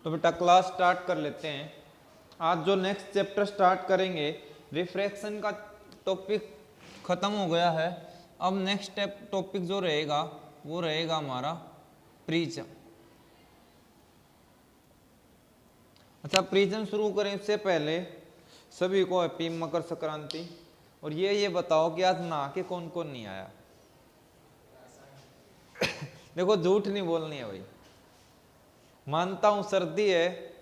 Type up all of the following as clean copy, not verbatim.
तो बेटा class start कर लेते हैं। आज जो नेक्स्ट चैप्टर स्टार्ट करेंगे, रिफ्रैक्शन का टॉपिक खत्म हो गया है। अब नेक्स्ट टॉपिक जो रहेगा वो रहेगा हमारा प्रिज्म। अच्छा, प्रिज्म शुरू करें इससे पहले सभी को हैप्पी मकर संक्रांति। और ये बताओ कि आज नहा के कौन कौन नहीं आया? देखो, झूठ नहीं बोलनी है भाई। मानता हूं सर्दी है,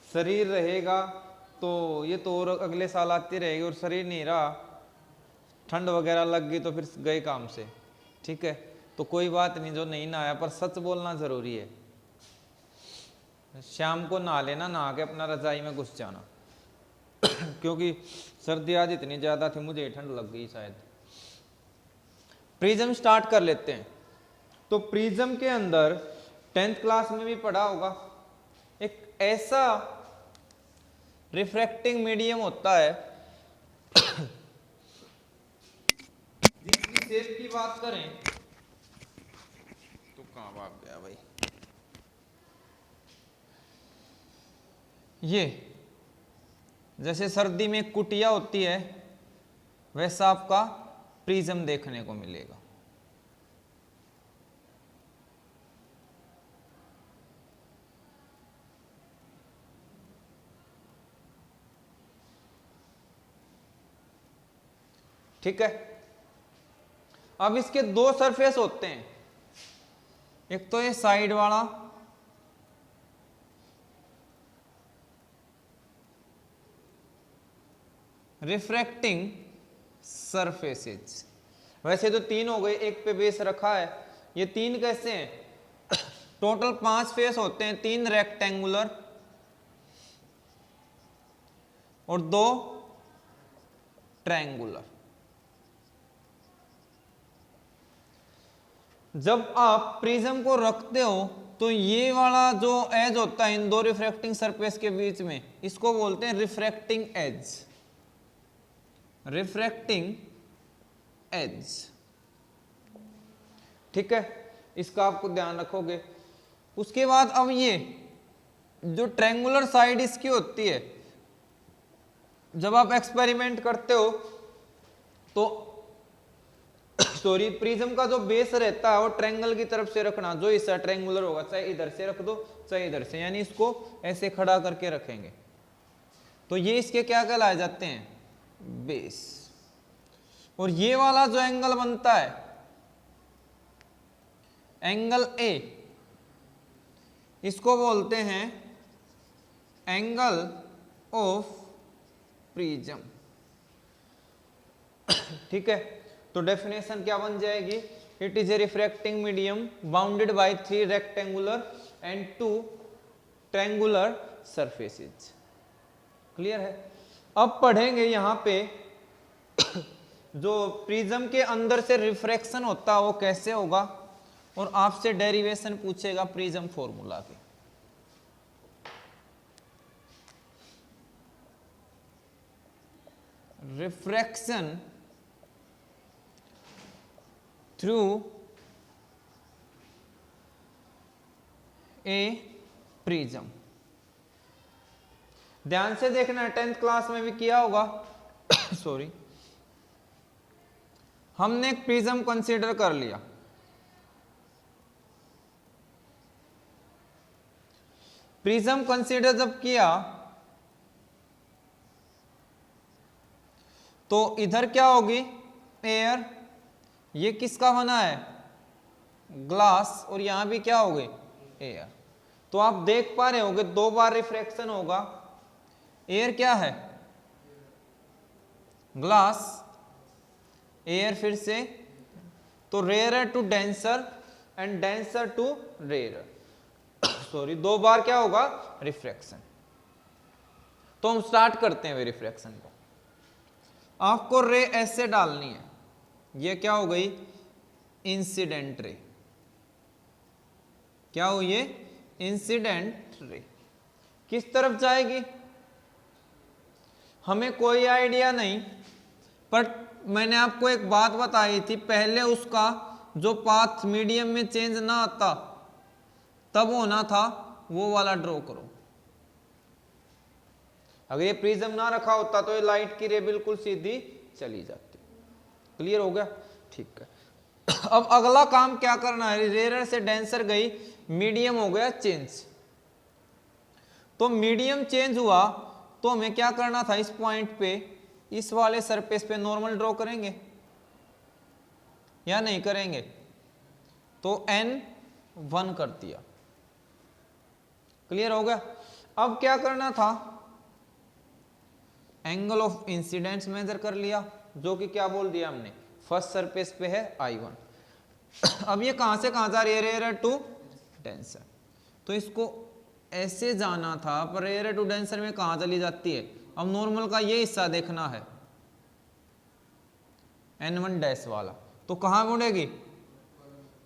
शरीर रहेगा तो ये तो और अगले साल आती रहेगी, और शरीर नहीं रहा, ठंड वगैरह लग गई तो फिर गए काम से। ठीक है, तो कोई बात नहीं जो नहीं नहाया, पर सच बोलना जरूरी है। शाम को नहा लेना, नहा के अपना रजाई में घुस जाना क्योंकि सर्दी आज इतनी ज्यादा थी, मुझे ठंड लग गई शायद। प्रिज्म स्टार्ट कर लेते हैं। तो प्रिज्म के अंदर 10th क्लास में भी पढ़ा होगा, एक ऐसा रिफ्रैक्टिंग मीडियम होता है जिसकी शेप की बात करें तो कहां भाग गया भाई, ये जैसे सर्दी में कुटिया होती है वैसा आपका प्रिज्म देखने को मिलेगा। ठीक है, अब इसके दो सरफेस होते हैं, एक तो ये साइड वाला रिफ्रैक्टिंग सरफेसेज। वैसे तो तीन हो गए, एक पे बेस रखा है। ये तीन कैसे हैं? टोटल 5 फेस होते हैं, 3 रेक्टेंगुलर और 2 ट्रायंगुलर। जब आप प्रिज्म को रखते हो तो ये वाला जो एज होता है इन दो रिफ्रैक्टिंग सरफेस के बीच में, इसको बोलते हैं रिफ्रैक्टिंग एज। रिफ्रैक्टिंग एज, ठीक है, इसका आपको ध्यान रखोगे। उसके बाद अब ये जो ट्रायंगुलर साइड इसकी होती है, जब आप एक्सपेरिमेंट करते हो तो सॉरी, प्रिज्म का जो बेस रहता है वो ट्रायंगल की तरफ से रखना। जो हिस्सा ट्रायंगुलर होगा, चाहे इधर से रख दो चाहे इधर से, यानी इसको ऐसे खड़ा करके रखेंगे तो ये इसके क्या कहलाए जाते हैं? बेस। और ये वाला जो एंगल बनता है, एंगल ए, इसको बोलते हैं एंगल ऑफ प्रिज्म। ठीक है, तो डेफिनेशन क्या बन जाएगी? It is a refracting medium bounded by 3 rectangular and 2 triangular surfaces. Clear है? अब पढ़ेंगे यहां पे जो प्रिज्म के अंदर से रिफ्रैक्शन होता है वो कैसे होगा, और आपसे डेरिवेशन पूछेगा प्रिज्म फॉर्मूला की। Refraction through a prism. ध्यान से देखना, 10th क्लास में भी किया होगा सॉरी, हमने एक प्रिज्म कंसीडर कर लिया। प्रिज्म कंसीडर जब किया तो इधर क्या होगी? एयर। ये किसका बना है? ग्लास। और यहां भी क्या होगे? एयर। तो आप देख पा रहे होगे 2 बार रिफ्रैक्शन होगा। एयर क्या है? ग्लास, एयर फिर से, तो rarer to denser and denser to rarer sorry, 2 बार क्या होगा? रिफ्रैक्शन। तो हम स्टार्ट करते हैं रिफ्रैक्शन को। आपको रे ऐसे डालनी है, ये क्या हो गई? Incident ray. क्या हो ये? Incident ray. किस तरफ जाएगी हमें कोई आइडिया नहीं, पर मैंने आपको एक बात बताई थी, पहले उसका जो पाथ मीडियम में चेंज ना आता तब होना था वो वाला ड्रॉ करो। अगर ये प्रिज्म ना रखा होता तो ये लाइट की रे बिल्कुल सीधी चली जाती। क्लियर हो गया? ठीक है। अब अगला काम क्या करना है, रेयर से डेंसर गई, मीडियम हो गया चेंज। तो मीडियम चेंज हुआ तो हमें क्या करना था, इस पॉइंट पे इस वाले सरफेस पे नॉर्मल ड्रॉ करेंगे या नहीं करेंगे? तो n1 कर दिया। क्लियर हो गया? अब क्या करना था, एंगल ऑफ इंसिडेंस मेजर कर लिया, जो कि क्या बोल दिया हमने, फर्स्ट सरफेस पे है I1। अब ये कहां से कहां जा रही है, रेयर टू डेंसर, तो इसको ऐसे जाना था, पर रेयर टू डेंसर में कहां चली जाती है? अब नॉर्मल का ये हिस्सा देखना है, n1 डैश वाला, तो कहां मुड़ेगी,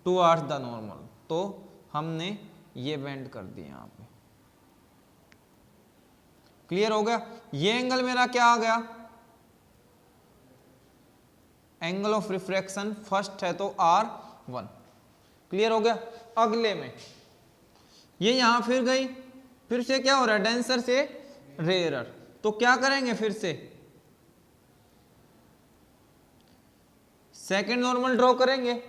टुवर्ड्स द नॉर्मल। तो हमने ये बेंड कर दिया यहां पे। क्लियर हो गया? ये एंगल मेरा क्या आ गया, एंगल ऑफ रिफ्रैक्शन फर्स्ट है तो R1। क्लियर हो गया? अगले में ये यहां फिर गई, फिर से क्या हो रहा है, डेंसर से रेयरर, तो क्या करेंगे, फिर से सेकंड नॉर्मल ड्रॉ करेंगे,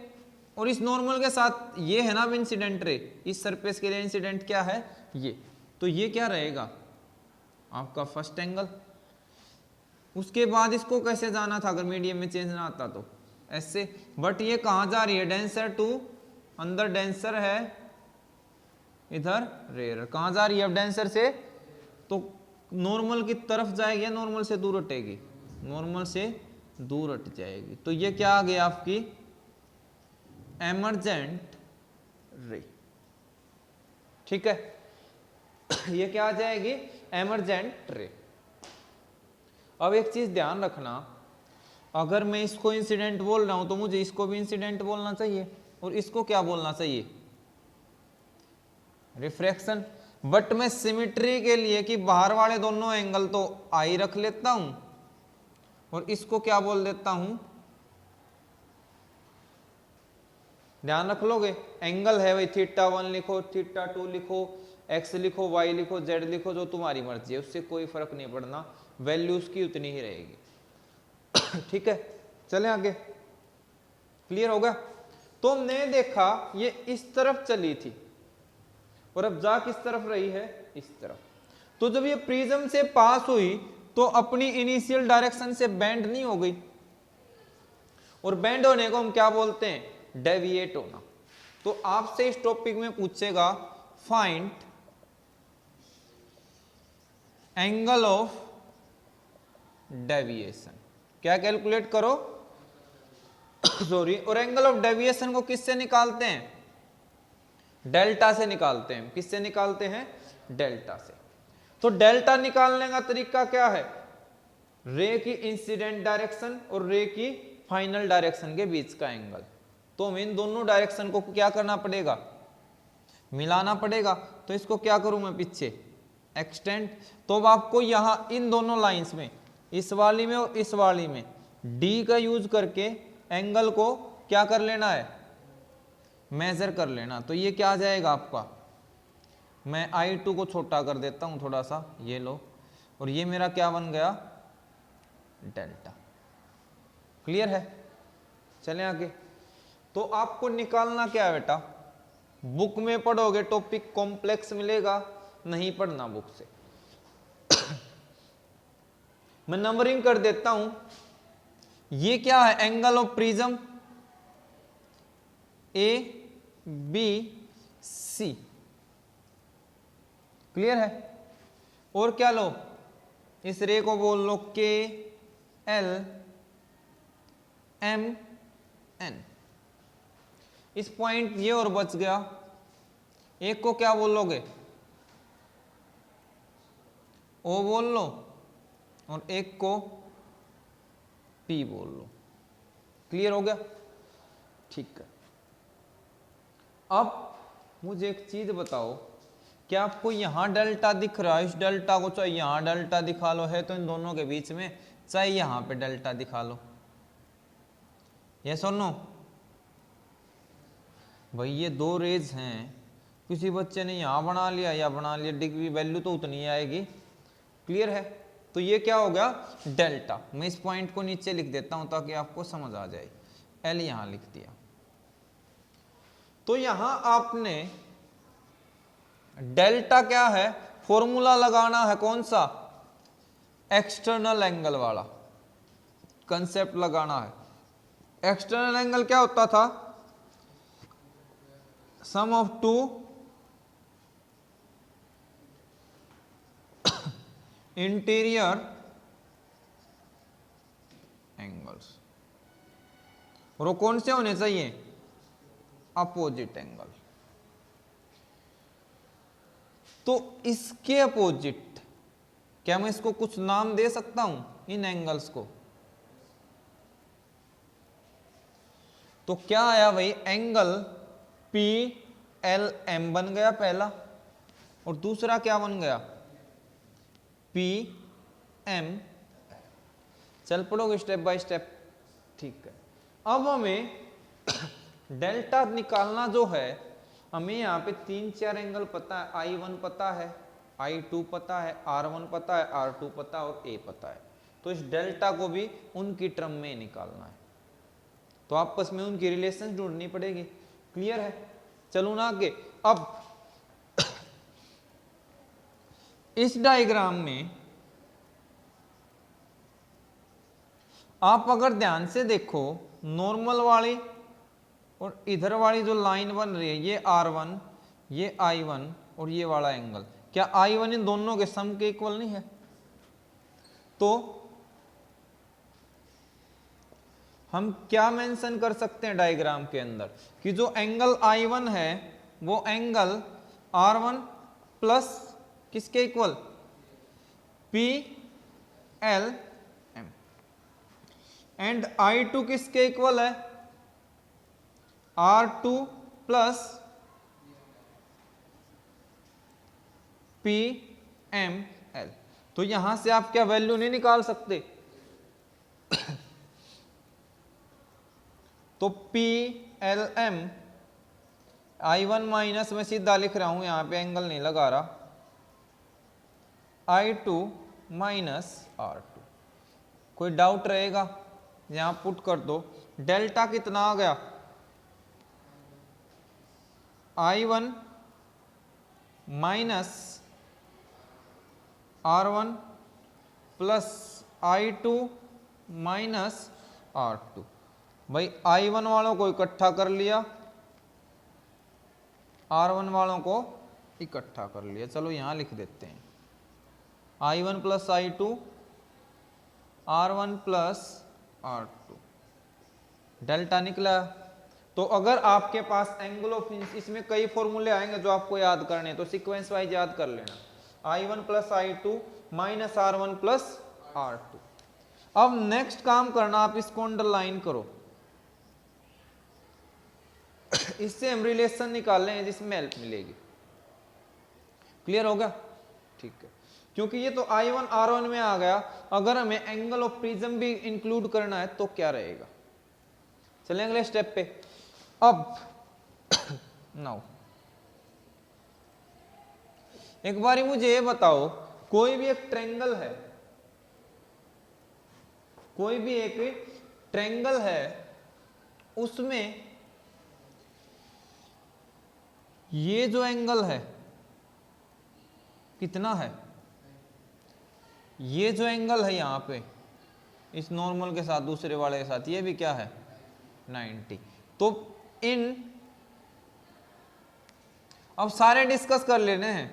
और इस नॉर्मल के साथ ये है ना इंसिडेंट रे, इस सरफेस के लिए इंसिडेंट क्या है, ये, तो ये क्या रहेगा आपका फर्स्ट एंगल। उसके बाद इसको कैसे जाना था, अगर मीडियम में चेंज ना आता तो ऐसे, बट ये कहां जा रही है, डेंसर टू, अंदर डेंसर है, इधर रेयर, कहां जा रही है अब डेंसर से, तो नॉर्मल की तरफ जाएगी या नॉर्मल से दूर हटेगी, नॉर्मल से दूर हट जाएगी। तो ये क्या आ गई आपकी एमर्जेंट रे। ठीक है, ये क्या आ जाएगी, एमर्जेंट रे। अब एक चीज ध्यान रखना, अगर मैं इसको इंसिडेंट बोल रहा हूं तो मुझे इसको भी इंसिडेंट बोलना चाहिए, और इसको क्या बोलना चाहिए, रिफ्रैक्शन। बट मैं सिमिट्री के लिए कि बाहर वाले दोनों एंगल तो आई रख लेता हूं, और इसको क्या बोल देता हूं, ध्यान रख लोगे, एंगल है वही θ1 लिखो, θ2 लिखो, x लिखो, y लिखो, z लिखो, जो तुम्हारी मर्जी है, उससे कोई फर्क नहीं पड़ना, वैल्यू उसकी उतनी ही रहेगी। ठीक है, चले आगे। क्लियर हो गया? तो हमने देखा ये इस तरफ चली थी, और अब जा किस तरफ रही है, इस तरफ। तो जब ये प्रिज्म से पास हुई तो अपनी इनिशियल डायरेक्शन से बेंड नहीं हो गई, और बेंड होने को हम क्या बोलते हैं, डेविएट होना। तो आपसे इस टॉपिक में पूछेगा, फाइंड एंगल ऑफ डेविएशन, क्या कैलकुलेट करो, सॉरी, और एंगल ऑफ डेविएशन को किससे निकालते हैं, डेल्टा से निकालते हैं। किससे निकालते हैं, डेल्टा से। तो डेल्टा निकालने का तरीका क्या है, रे की इंसिडेंट डायरेक्शन और रे की फाइनल डायरेक्शन के बीच का एंगल। तो हमें इन दोनों डायरेक्शन को क्या करना पड़ेगा, मिलाना पड़ेगा। तो इसको क्या करूं मैं, पीछे एक्सटेंड। तो अब आपको यहां इन दोनों लाइंस में, इस वाली में और इस वाली में, डी का यूज करके एंगल को क्या कर लेना है, मेजर कर लेना। तो ये क्या आ जाएगा आपका, मैं I2 को छोटा कर देता हूं थोड़ा सा, ये लो, और ये मेरा क्या बन गया, डेल्टा। क्लियर है? चलें आगे। तो आपको निकालना क्या है बेटा, बुक में पढ़ोगे टॉपिक कॉम्प्लेक्स मिलेगा, नहीं पढ़ना बुक से। मैं नंबरिंग कर देता हूं। ये क्या है, angle of prism ABC। Clear है? और क्या लो, इस रे को बोल लो KLMN। इस पॉइंट ये और बच गया, एक को क्या बोलोगे, O बोल लो, और एक को P बोल लो। क्लियर हो गया? ठीक है। अब मुझे एक चीज बताओ, क्या आपको यहां डेल्टा दिख रहा है, इस डेल्टा को चाहे यहां डेल्टा दिखा लो, है तो इन दोनों के बीच में, चाहे यहां पे डेल्टा दिखा लो, यस और नो? भाई ये दो रेज हैं, तो किसी बच्चे ने यहाँ बना लिया या बना लिया, डिग्री वैल्यू तो उतनी आएगी। क्लियर है? तो ये क्या हो गया, डेल्टा। मैं इस पॉइंट को नीचे लिख देता हूं ताकि आपको समझ आ जाए। एल यहां लिख दिया। तो यहां आपने डेल्टा क्या है, फॉर्मूला लगाना है कौन सा, एक्सटर्नल एंगल वाला कंसेप्ट लगाना है। एक्सटर्नल एंगल क्या होता था, सम ऑफ टू इंटीरियर एंगल्स, और वो कौन से होने चाहिए, अपोजिट एंगल। तो इसके अपोजिट, क्या मैं इसको कुछ नाम दे सकता हूं इन एंगल्स को? तो क्या आया भाई, एंगल पी एल एम बन गया पहला, और दूसरा क्या बन गया, पी एम। चल पड़ोगे स्टेप बाय स्टेप, ठीक है। अब हमें डेल्टा निकालना जो है, हमें यहाँ पे 3-4 एंगल पता है, I1 पता है, I2 पता है, R1 पता है, R2 पता है और A पता है। तो इस डेल्टा को भी उनकी टर्म में निकालना है, तो आपस में उनकी रिलेशन ढूंढनी पड़ेगी। क्लियर है? चलो ना आगे। अब इस डायग्राम में आप अगर ध्यान से देखो, नॉर्मल वाली और इधर वाली जो लाइन बन रही है, ये R1, ये I1 और ये वाला एंगल, क्या I1 इन दोनों के सम के इक्वल नहीं है? तो हम क्या मेंशन कर सकते हैं डायग्राम के अंदर कि जो एंगल I1 है वो एंगल R1 प्लस किसके equal, P L M, and I2 किसके इक्वल है, R2 plus P M L. तो यहां से आप क्या वैल्यू नहीं निकाल सकते? तो P L M I1 minus, मैं सीधा लिख रहा हूं, यहां पे एंगल नहीं लगा रहा, I2 माइनस R2। कोई डाउट रहेगा, यहां पुट कर दो। डेल्टा कितना आ गया, I1 minus R1 plus I2 minus R2। भाई I1 वालों को इकट्ठा कर लिया, R1 वालों को इकट्ठा कर लिया। चलो यहां लिख देते हैं, I1 plus I2, R1 plus R2, delta निकला। तो अगर आपके पास एंगल ऑफ, इसमें कई फॉर्मूले आएंगे जो आपको याद करने हैं, तो सीक्वेंस वाइज याद कर लेना, I1 plus I2 minus R1 plus R2। अब नेक्स्ट काम करना, आप इसको अंडरलाइन करो, इससे हम रिलेशन निकाल लें जिसमें हेल्प मिलेगी। क्लियर होगा? ठीक है, क्योंकि ये तो I1 R1 में आ गया, अगर हमें एंगल ऑफ प्रिज्म भी इंक्लूड करना है तो क्या रहेगा। चलें अगले स्टेप पे। अब नाउ एक बारी मुझे ये बताओ, कोई भी एक ट्रायंगल है, कोई भी एक ट्रायंगल है, उसमें ये जो एंगल है कितना है, ये जो एंगल है यहां पे इस नॉर्मल के साथ, दूसरे वाले के साथ, ये भी क्या है 90। तो इन, अब सारे डिस्कस कर लेने हैं।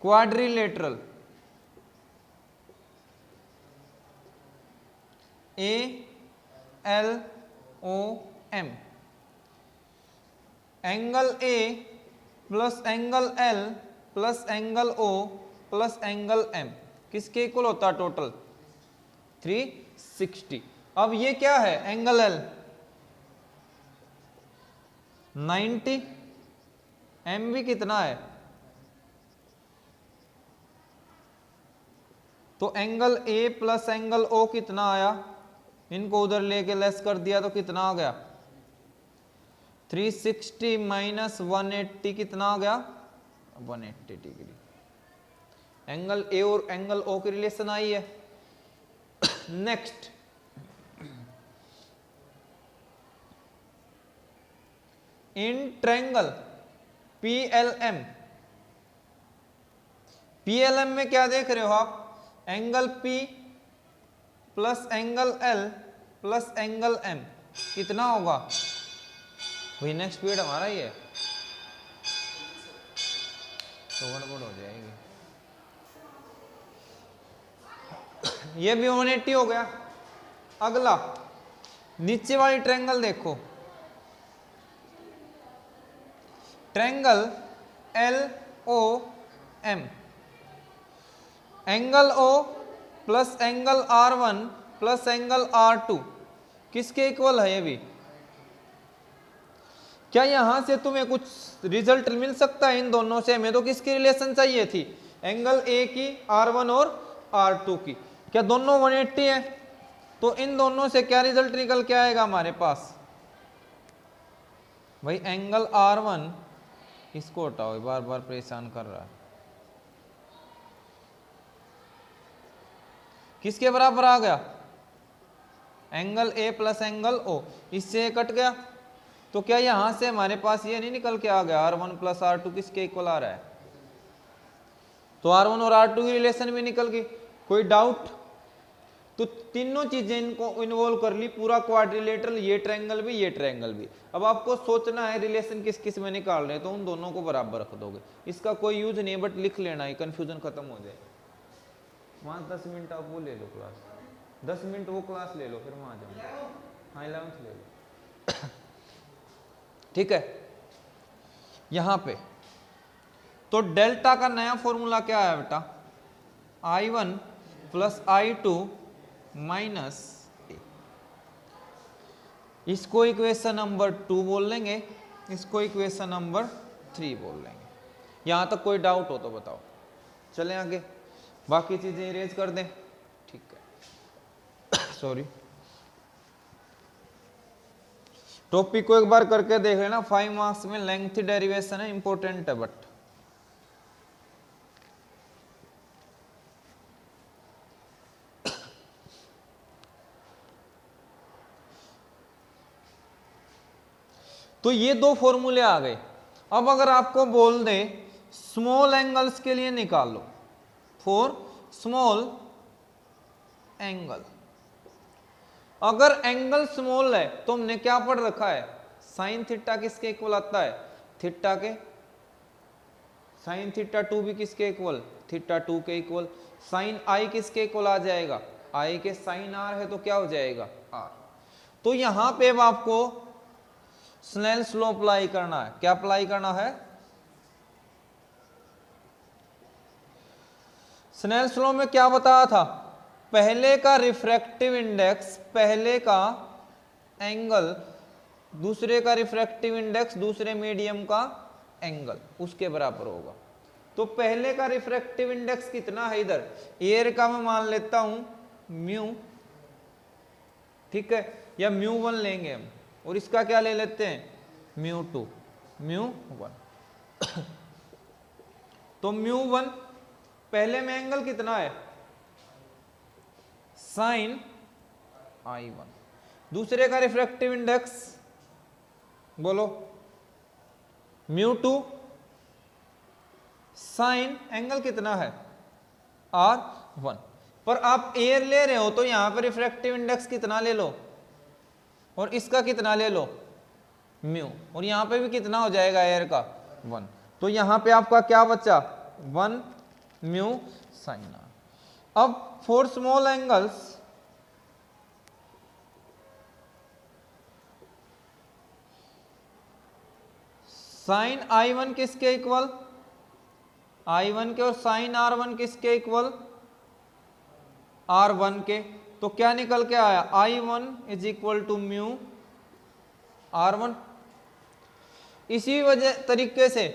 Quadrilateral A L O M, angle A plus angle L plus angle O plus angle M किसके इक्वल होता है टोटल 360। अब ये क्या है, एंगल एल 90, एम भी कितना है, तो angle A plus angle O कितना आया, इनको उधर लेके लेस कर दिया तो कितना आ गया 360 माइनस 180 कितना हो गया? 180 डिग्री। एंगल ए और एंगल ओ की रिलेशन आई है। Next, in triangle PLM, PLM में क्या देख रहे हो आप? Angle P plus angle L plus angle M कितना होगा? वही नेक्स्ट पीरियड हमारा ही है, तो गड़बड़ हो जाएगी। ये भी 180 हो गया। अगला नीचे वाली ट्रायंगल देखो, triangle LOM, angle O plus angle R1 plus angle R2 किसके इक्वल है? ये भी क्या यहां से तुम्हें कुछ रिजल्ट मिल सकता है इन दोनों से? हमें तो किसकी रिलेशन चाहिए थी? एंगल A की, R1 और R2 की। क्या दोनों 180 है? तो इन दोनों से क्या रिजल्ट निकल के आएगा हमारे पास? भाई एंगल R1, इसको हटाओ, बार बार परेशान कर रहा है। किसके बराबर आ गया? Angle A plus angle O, इससे कट गया। तो क्या यहां से हमारे पास ये नहीं निकल के आ गया R1 प्लस R2 किसके इक्वल आ रहा है? तो R1 और R2 की रिलेशन भी निकल गई। कोई डाउट? तो तीनों चीजें इनको इन्वॉल्व कर ली, पूरा क्वाड्रिलेटरल, ये ट्रायंगल भी, ये ट्रायंगल भी। अब आपको सोचना है रिलेशन किस किस में निकाल रहे हैं, तो उन दोनों को बराबर रख दोगे। इसका कोई यूज नहीं, बट लिख लेना है, कंफ्यूजन खत्म हो जाए। वहां 10 मिनट आप वो ले लो क्लास, 10 मिनट वो क्लास ले लो, फिर वहां जाओ। हाँ 11th ले लो। ठीक है। यहां पे तो डेल्टा का नया फॉर्मूला क्या है बेटा? I1 प्लस I2 माइनस ए। इसको इक्वेशन नंबर 2 बोल लेंगे, इसको इक्वेशन नंबर 3 बोल लेंगे। यहां तक कोई डाउट हो तो बताओ, चलें आगे, बाकी चीजें इरेज कर दें। ठीक है। सॉरी, टॉपिक को एक बार करके देख लेना, 5 मार्क्स में लेंथ डेरिवेशन है, इंपॉर्टेंट है। बट तो ये दो फॉर्मूले आ गए। अब अगर आपको बोल दे स्मॉल एंगल्स के लिए निकाल लो, फॉर स्मॉल एंगल, अगर एंगल स्मॉल है तो हमने क्या पढ़ रखा है? साइन थीटा किसके इक्वल आता है? थीटा के। साइन थीटा 2 भी किसके इक्वल? थीटा 2 के इक्वल। साइन आई किसके इक्वल आ जाएगा? आई के। साइन आर है तो क्या हो जाएगा? आर। तो यहां पे अब आपको स्नेल्स लॉ अप्लाई करना है। क्या अप्लाई करना है? स्नेल्स लॉ में क्या बताया था? पहले का रिफ्रैक्टिव इंडेक्स, पहले का एंगल, दूसरे का रिफ्रैक्टिव इंडेक्स, दूसरे मीडियम का एंगल, उसके बराबर होगा। तो पहले का रिफ्रैक्टिव इंडेक्स कितना है? इधर एयर का मैं मान लेता हूं म्यू, ठीक है, या μ1 लेंगे हम, और इसका क्या ले लेते हैं? μ2, μ1। तो μ1 पहले में एंगल कितना है? Sign I1। दूसरे का रिफ्रैक्टिव इंडेक्स बोलो μ2, साइन एंगल कितना है? R1। पर आप एयर ले रहे हो तो यहां पर रिफ्रैक्टिव इंडेक्स कितना ले लो, और इसका कितना ले लो? म्यू, और यहां पे भी कितना हो जाएगा एयर का? 1। तो यहां पे आपका क्या बचा? 1 म्यू साइन आर। अब for small angles, sine I1 किसके इक्वल? I1 के। और साइन R1 किसके इक्वल? R1 के। तो क्या निकल के आया? I1 is equal to mu R1। इसी वजह तरीके से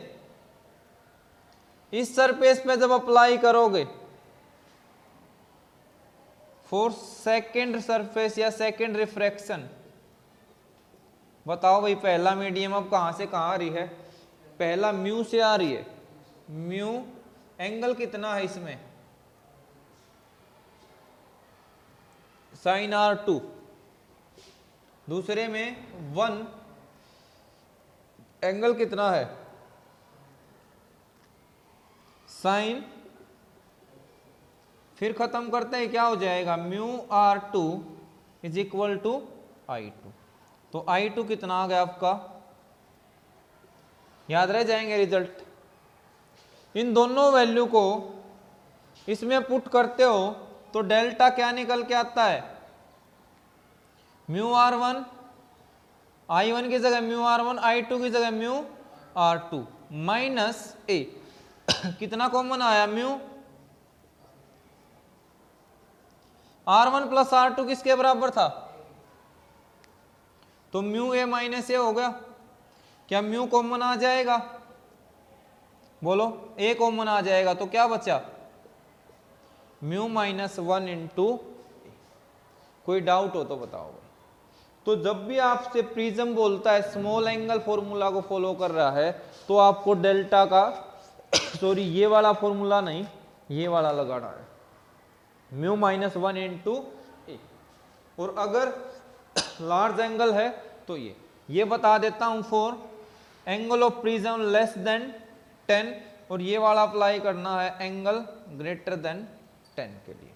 इस सरफेस पे जब अप्लाई करोगे फॉर सेकेंड सरफेस या सेकेंड रिफ्रैक्शन, बताओ भाई पहला मीडियम अब कहां से कहां आ रही है, पहला म्यू से आ रही है, म्यू एंगल कितना है इसमें साइन R2, दूसरे में 1 एंगल कितना है साइन, फिर खत्म करते हैं क्या हो जाएगा mu R2 is equal to I2। तो I2 कितना आ गया आपका, याद रह जाएंगे रिजल्ट। इन दोनों वैल्यू को इसमें पुट करते हो तो डेल्टा क्या निकल के आता है, म्यू R1 I1 की जगह म्यू R1, I2 की जगह म्यू R2 माइनस ए कितना कॉमन आया म्यू R1 प्लस R2 किसके बराबर था, तो म्यू ए माइनस ए हो गया। क्या म्यू कॉमन आ जाएगा, बोलो ए कॉमन आ जाएगा तो क्या बचा म्यू माइनस 1 इंटू। कोई डाउट हो तो बताओ। तो जब भी आपसे प्रिज्म बोलता है स्मॉल एंगल फॉर्मूला को फॉलो कर रहा है तो आपको डेल्टा का सॉरी ये वाला फॉर्मूला नहीं ये वाला लगाना है, म्यू माइनस 1 इंटू ए। और अगर लार्ज एंगल है तो ये बता देता हूं for angle of prism less than 10, और ये वाला अप्लाई करना है एंगल ग्रेटर देन 10 के लिए।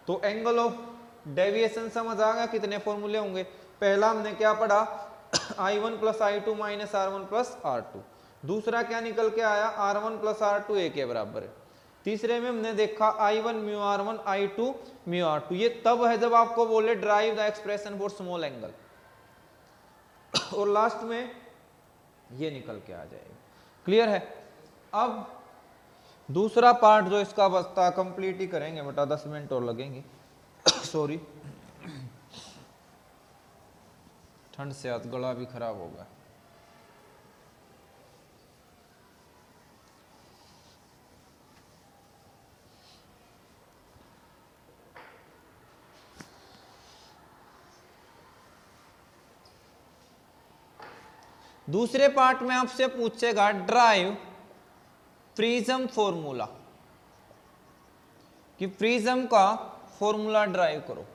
तो एंगल ऑफ डेविएशन समझ आ गया, कितने फॉर्मूले होंगे। पहला हमने क्या पढ़ा I1 plus I2 minus R1 plus R2, दूसरा क्या निकल के आया R1 प्लस R2 ए के बराबर है, तीसरे में हमने देखा I1 mu R1 I2 mu R2। ये तब है जब आपको बोले drive the expression for small angle, और लास्ट में ये निकल के आ जाएगा। क्लियर है। अब दूसरा पार्ट जो इसका बचता कंप्लीट ही करेंगे बेटा, 10 मिनट और लगेंगे सॉरी ठंड से आज गला भी खराब होगा। दूसरे पार्ट में आपसे पूछेगा ड्राइव प्रिज्म फॉर्मूला, कि प्रिज्म का फॉर्मूला ड्राइव करो।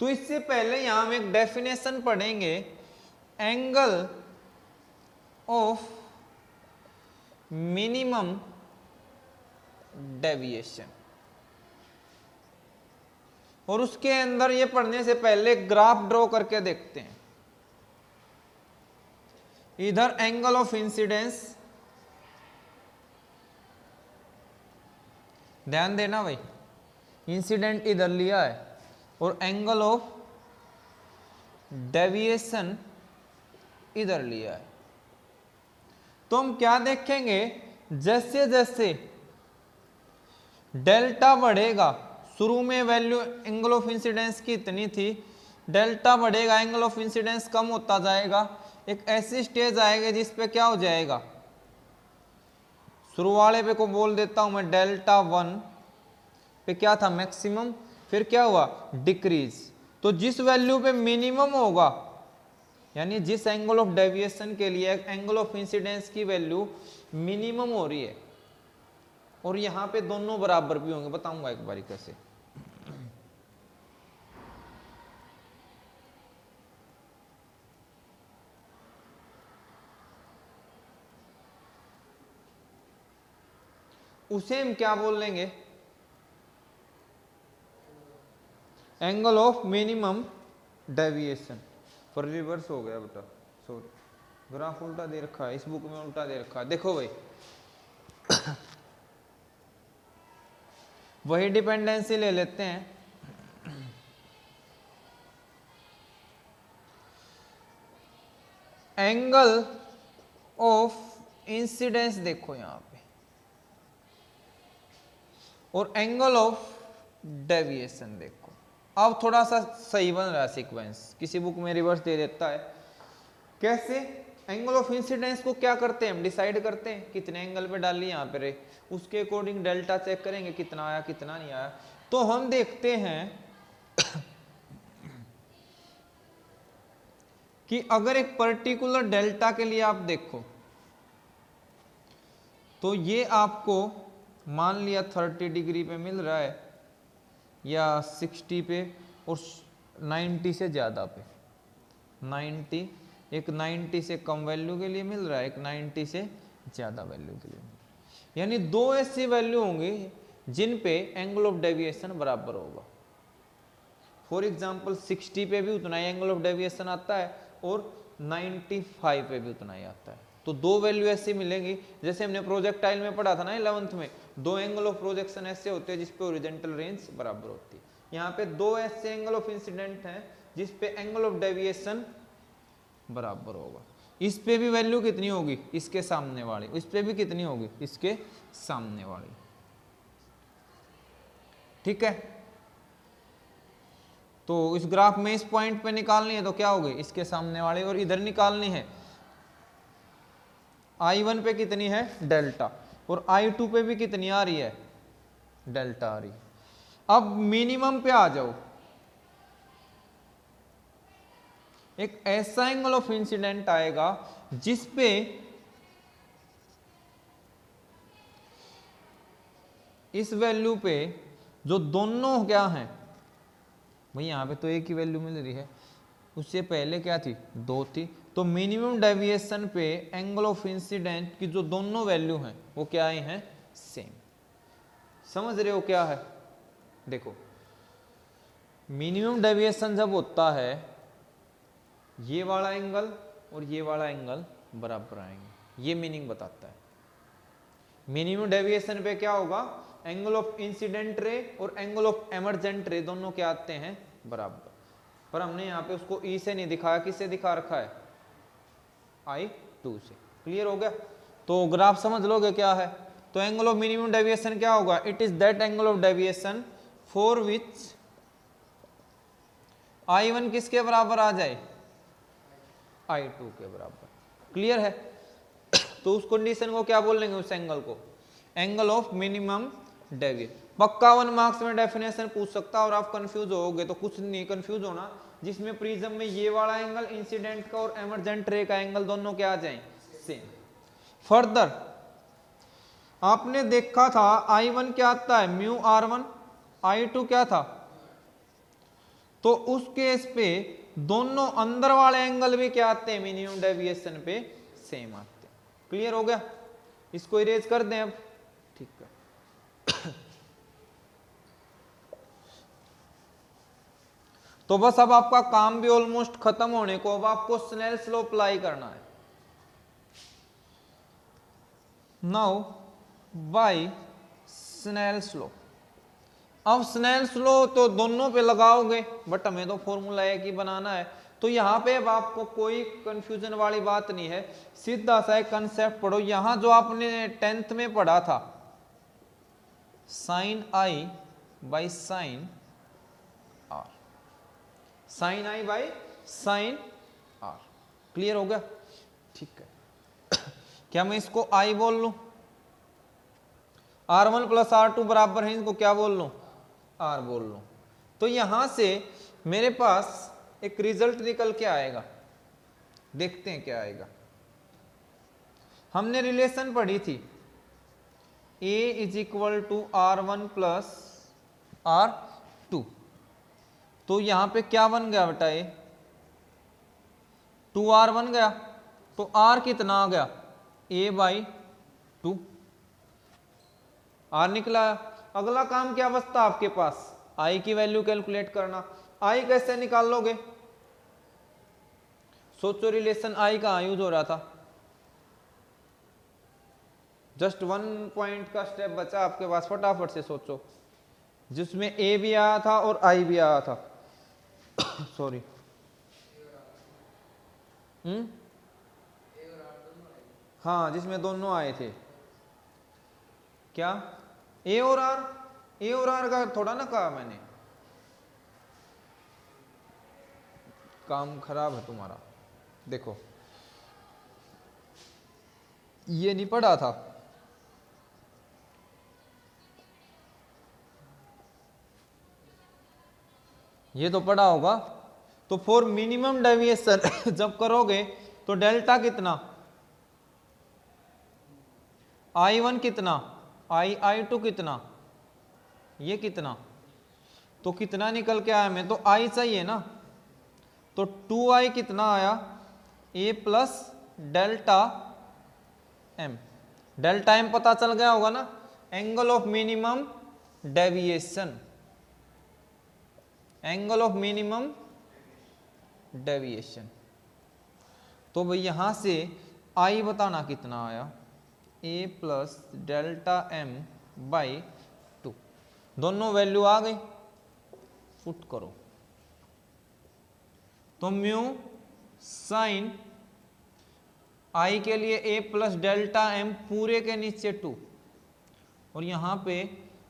तो इससे पहले यहां हम एक डेफिनेशन पढ़ेंगे, एंगल ऑफ मिनिमम डेविएशन, और उसके अंदर ये पढ़ने से पहले ग्राफ ड्रॉ करके देखते हैं। इधर एंगल ऑफ इंसिडेंस, ध्यान देना भाई, इंसिडेंट इधर लिया है और एंगल ऑफ डेविएशन इधर लिया है। तो हम क्या देखेंगे, जैसे जैसे डेल्टा बढ़ेगा, शुरू में वैल्यू एंगल ऑफ इंसिडेंस की इतनी थी, डेल्टा बढ़ेगा एंगल ऑफ इंसिडेंस कम होता जाएगा, एक ऐसी स्टेज आएगी जिस पे क्या हो जाएगा, शुरू वाले पे को बोल देता हूं मैं डेल्टा 1 पे क्या था मैक्सिमम, फिर क्या हुआ डिक्रीज। तो जिस वैल्यू पे मिनिमम होगा, यानी जिस एंगल ऑफ डेविएशन के लिए एंगल ऑफ इंसिडेंस की वैल्यू मिनिमम हो रही है, और यहां पे दोनों बराबर भी होंगे, बताऊंगा एक बारी कैसे। उसे हम क्या बोल लेंगे, एंगल ऑफ मिनिमम डेविएशन। पर रिवर्स हो गया बेटा, सॉरी, ग्राफ उल्टा दे रखा है, इस बुक में उल्टा दे रखा है। देखो भाई वही डिपेंडेंसी ले लेते हैं। एंगल ऑफ इंसिडेंस देखो यहां पे, और एंगल ऑफ डेविएशन देखो। अब थोड़ा सा सही बन रहा है सीक्वेंस, किसी बुक में रिवर्स दे देता है। कैसे, एंगल ऑफ इंसिडेंस को क्या करते हैं हम, डिसाइड करते हैं कितने एंगल पे डाली यहाँ पे रे, उसके अकॉर्डिंग डेल्टा चेक करेंगे कितना आया कितना नहीं आया। तो हम देखते हैं कि अगर एक पर्टिकुलर डेल्टा के लिए आप देखो तो ये आपको मान लिया 30 डिग्री पे मिल रहा है या 60 पे और 90 से ज़्यादा पे, 90 एक 90 से कम वैल्यू के लिए मिल रहा है, एक 90 से ज़्यादा वैल्यू के लिए, यानी दो ऐसी वैल्यू होंगी जिन पे एंगल ऑफ डेविएशन बराबर होगा। फॉर एग्जांपल 60 पे भी उतना ही एंगल ऑफ डेविएशन आता है और 95 पे भी उतना ही आता है। तो दो वैल्यू ऐसी मिलेंगी, जैसे हमने प्रोजेक्टाइल में पढ़ा था ना 11th में, दो एंगल ऑफ प्रोजेक्शन ऐसे होते हैं जिसपे ओरिजेंटल रेंज बराबर होती है। यहाँ पे दो ऐसे एंगल ऑफ इंसिडेंट हैं जिसपे एंगल ऑफ डेविएशन बराबर होगा। इस पे भी वैल्यू कितनी होगी, इसके सामने वाली, इस पे भी कितनी होगी, इसके सामने वाली। ठीक है, तो इस ग्राफ में इस पॉइंट पे निकालनी है तो क्या होगी, इसके सामने वाली, और इधर निकालनी है I1 पे कितनी है डेल्टा, और I2 पे भी कितनी आ रही है डेल्टा आ रही है। अब मिनिमम पे आ जाओ, एक ऐसा एंगल ऑफ इंसिडेंट आएगा जिस पे इस वैल्यू पे जो दोनों क्या हैं भाई, यहां पे तो एक ही वैल्यू मिल रही है, उससे पहले क्या थी, दो थी, तो मिनिमम डेविएशन पे एंगल ऑफ इंसिडेंट की जो दोनों वैल्यू हैं वो क्या हैं, सेम। समझ रहे हो क्या है, देखो मिनिमम डेविएशन जब होता है ये वाला एंगल और ये वाला एंगल बराबर आएंगे, ये मीनिंग बताता है। मिनिमम डेविएशन पे क्या होगा, एंगल ऑफ इंसिडेंट रे और एंगल ऑफ एमरजेंट रे दोनों क्या आते हैं बराबर, पर हमने यहाँ पे उसको ई से नहीं दिखाया, किससे दिखा रखा है, I2 से। क्लियर हो गया, तो ग्राफ समझ लोगे क्या है। तो एंगल ऑफ मिनिमम डेविएशन क्या होगा, it is that angle of deviation for which I1 किसके बराबर आ जाए, I2 के बराबर। क्लियर है, तो उस कंडीशन को क्या बोलेंगे, उस एंगल को एंगल ऑफ मिनिमम डेविएशन। पक्का 1 मार्क्स में डेफिनेशन पूछ सकता और आप कंफ्यूज होगे, तो कुछ नहीं कंफ्यूज होना, जिसमें प्रिज्म में ये वाला एंगल इंसिडेंट का और एमरजेंट रे का एंगल दोनों क्या आ जाए, सेम। फर्दर आपने देखा था I1 क्या आता है म्यू R1, I2 क्या था, तो उस केस पे दोनों अंदर वाले एंगल भी क्या आते हैं, मिनिमम डेविएशन पे सेम आते हैं। क्लियर हो गया, इसको इरेज कर दें अब, ठीक है। तो बस अब आपका काम भी ऑलमोस्ट खत्म होने को, अब आपको स्नेल्स लॉ अप्लाई करना है। नाउ बाय स्नेल्स लॉ, अब स्नेल्स लॉ तो दोनों पे लगाओगे, बट हमें तो फॉर्मूला एक ही बनाना है, तो यहाँ पे अब आपको कोई कंफ्यूजन वाली बात नहीं है, सीधा सा एक कंसेप्ट पढ़ो। यहां जो आपने 10th में पढ़ा था sine I by sine R, sine I by sine R। Clear हो गया, ठीक है। क्या मैं इसको I बोल लूं, R1 प्लस R2 बराबर है, इसको क्या बोल लूं, R बोल लूं, तो यहां से मेरे पास एक रिजल्ट निकल के आएगा, देखते हैं क्या आएगा। हमने रिलेशन पढ़ी थी A is equal to R1 plus R2, तो यहां पे क्या बन गया बेटा, ये 2R बन गया, तो R कितना आ गया, A बाई 2, R निकला। अगला काम क्या बचता आपके पास, I की वैल्यू कैलकुलेट करना। I कैसे निकाल लोगे, सोचो रिलेशन I कहां यूज हो रहा था, जस्ट 1 पॉइंट का स्टेप बचा आपके पास, फटाफट से सोचो, जिसमें A भी आया था और I भी आया था। सॉरी, हाँ जिसमें दोनों आए थे, क्या A और R का थोड़ा ना कहा मैंने, काम खराब है तुम्हारा। देखो ये नहीं पढ़ा था, ये तो पढ़ा होगा तो फॉर मिनिमम डेविएशन जब करोगे तो डेल्टा कितना, I1 कितना, I2 कितना, ये कितना, तो कितना निकल के आया, मैं तो I चाहिए ना, तो 2I कितना आया, A plus delta M। Delta M पता चल गया होगा ना, angle of minimum deviation, angle of minimum deviation. तो भाई यहां से I बताना कितना आया, A plus delta M by 2, दोनों वैल्यू आ गई, पुट करो तो म्यू साइन I के लिए A प्लस डेल्टा M पूरे के नीचे 2 और यहां पे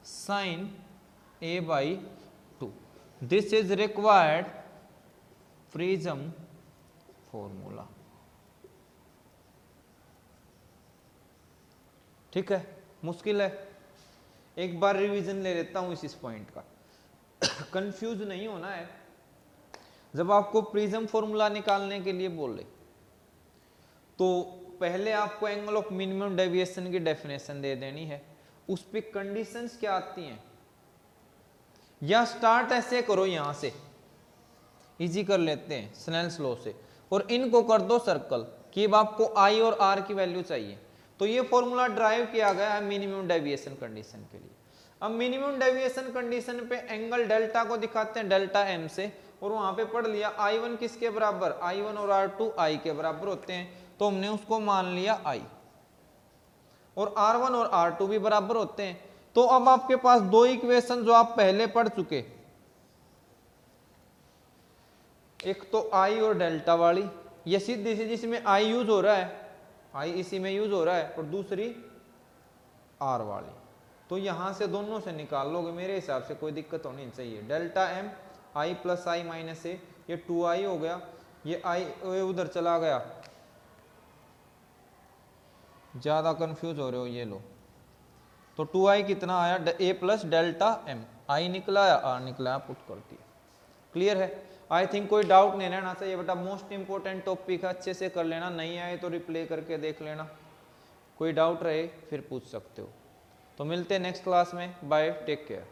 sine A by 2। This is required prism formula. ठीक है, मुश्किल है, एक बार रिवीजन ले लेता हूं इस पॉइंट का। कंफ्यूज नहीं होना है। जब आपको प्रिज्म फॉर्मूला निकालने के लिए बोले तो पहले आपको एंगल ऑफ मिनिमम डेविएशन की डेफिनेशन दे देनी है, उस पे कंडीशंस क्या आती हैं, या स्टार्ट ऐसे करो, यहां से इजी कर लेते हैं स्नेल्स लॉ से, और इनको कर दो सर्कल कि अब आपको I और R की वैल्यू चाहिए। तो ये फॉर्मूला ड्राइव किया गया है मिनिमम डेविएशन कंडीशन के लिए। अब मिनिमम डेविएशन कंडीशन पे एंगल डेल्टा को दिखाते हैं डेल्टा M से, और वहां पे पढ़ लिया I1 किसके बराबर, I1 और R2 I के बराबर होते हैं, तो हमने उसको मान लिया I, और R1 और R2 भी बराबर होते हैं। तो अब आपके पास दो इक्वेशन जो आप पहले पढ़ चुके, एक तो I और डेल्टा वाली, ये सीधी सी जिसमें I यूज हो रहा है, I इसी में यूज हो रहा है, और दूसरी R वाली, तो यहां से दोनों से निकाल लोगे, मेरे हिसाब से कोई दिक्कत होनी चाहिए। Delta M I plus I minus A, ये 2I हो गया, ये I उधर चला गया, ज्यादा कंफ्यूज हो रहे हो, ये लो, तो 2I कितना आया, A plus delta M, I निकला या R निकला, पुट कर दिया। क्लियर है, आई थिंक कोई डाउट नहीं रहना चाहिए बेटा, मोस्ट इंपोर्टेंट टॉपिक है, अच्छे से कर लेना, नहीं आए तो रिप्ले करके देख लेना, कोई डाउट रहे फिर पूछ सकते हो। तो मिलते हैं नेक्स्ट क्लास में, बाय, टेक केयर।